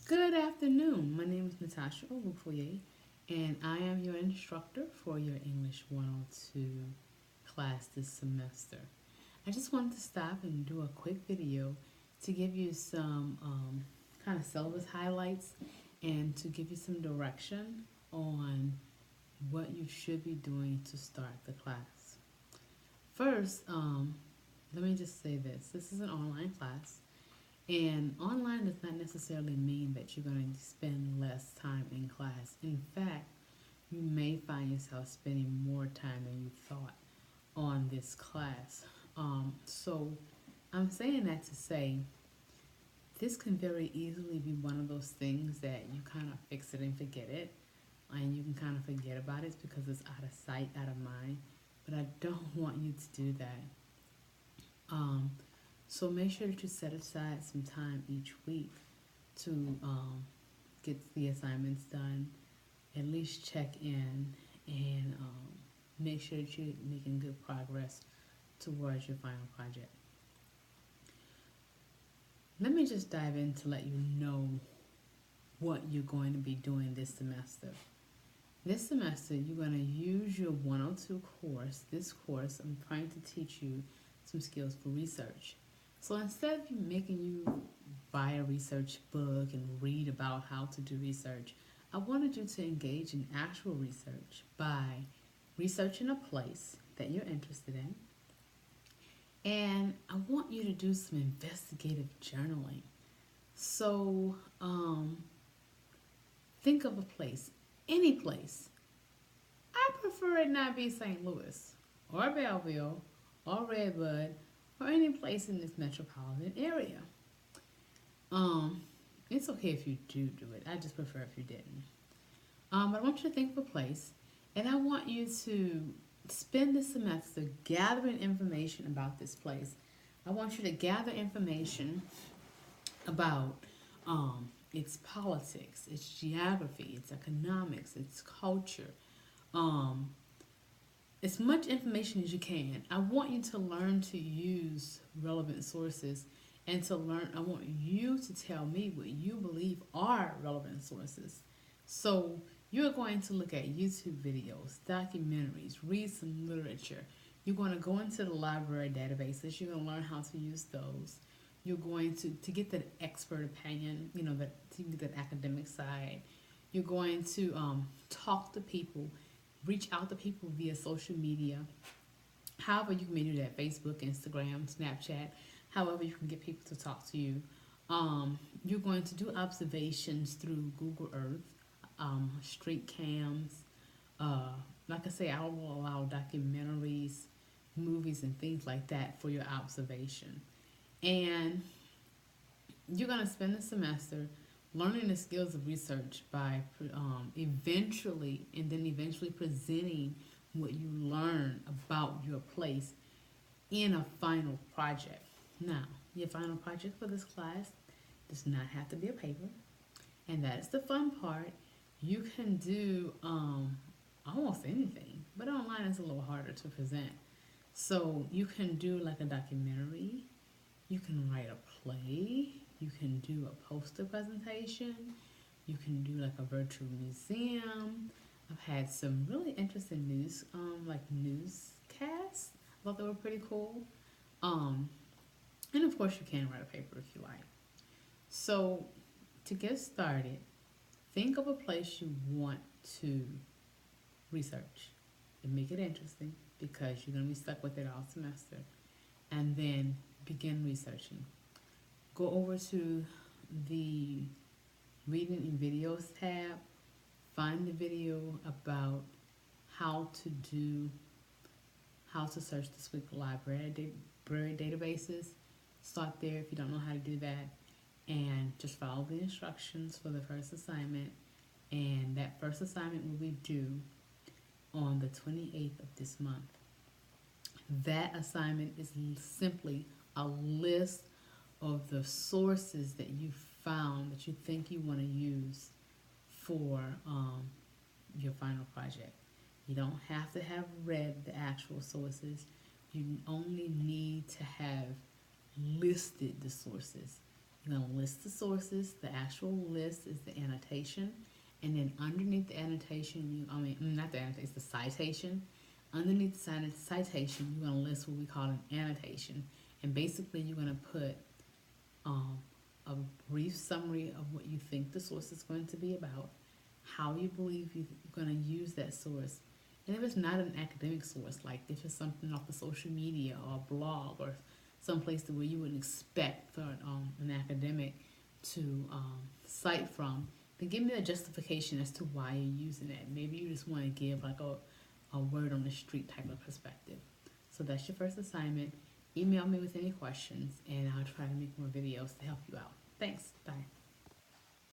Good afternoon. My name is Natasha Ogufoye, and I am your instructor for your English 102 class this semester. I just wanted to stop and do a quick video to give you some kind of syllabus highlights and to give you some direction on what you should be doing to start the class. First, let me just say this. This is an online class. And online does not necessarily mean that you're going to spend less time in class. In fact, you may find yourself spending more time than you thought on this class. So I'm saying that to say this can very easily be one of those things that you kind of fix it and forget it. And you can kind of forget about it because it's out of sight, out of mind. But I don't want you to do that. So make sure that you set aside some time each week to get the assignments done, at least check in, and make sure that you're making good progress towards your final project. Let me just dive in to let you know what you're going to be doing this semester. This semester, you're going to use your 102 course. This course, I'm trying to teach you some skills for research. So instead of making you buy a research book and read about how to do research, I wanted you to engage in actual research by researching a place that you're interested in. And I want you to do some investigative journaling. So think of a place, any place. I prefer it not be St. Louis or Belleville or Redbud or any place in this metropolitan area. It's okay if you do it. I just prefer if you didn't. But I want you to think of a place, and I want you to spend the semester gathering information about this place. I want you to gather information about its politics, its geography, its economics, its culture, as much information as you can. I want you to learn to use relevant sources and to learn, I want you to tell me what you believe are relevant sources. So you're going to look at YouTube videos, documentaries, read some literature. You're going to go into the library databases. You're going to learn how to use those. You're going to get that expert opinion, to get that academic side. You're going to talk to people, reach out to people via social media. However you may do that, Facebook, Instagram, Snapchat, however you can get people to talk to you. You're going to do observations through Google Earth, street cams. Like I say, I will allow documentaries, movies, and things like that for your observation. And you're going to spend the semester learning the skills of research by eventually presenting what you learn about your place in a final project. Now, your final project for this class does not have to be a paper, and that is the fun part. You can do almost anything, but online is a little harder to present. So you can do like a documentary, you can write a play, you can do a poster presentation, you can do like a virtual museum. I've had some really interesting newscasts. I thought they were pretty cool. And of course you can write a paper if you like. So to get started, think of a place you want to research and make it interesting because you're going to be stuck with it all semester. And then begin researching. Go over to the Reading and Videos tab. Find the video about how to search the Swick library databases. Start there if you don't know how to do that. And just follow the instructions for the first assignment. And that first assignment will be due on the 28th of this month. That assignment is simply a list of the sources that you found that you think you want to use for your final project. You don't have to have read the actual sources. You only need to have listed the sources. You're going to list the sources. The actual list is the annotation. And then underneath the annotation, not the annotation, it's the citation. Underneath the citation, you're going to list what we call an annotation. And basically, you're going to put um, a brief summary of what you think the source is going to be about, how you believe you're going to use that source. And if it's not an academic source, like if it's something off the social media or a blog or someplace where you wouldn't expect for an academic to cite from, then give me a justification as to why you're using it. Maybe you just want to give like a word on the street type of perspective. So that's your first assignment. Email me with any questions, and I'll try to make more videos to help you out. Thanks. Bye.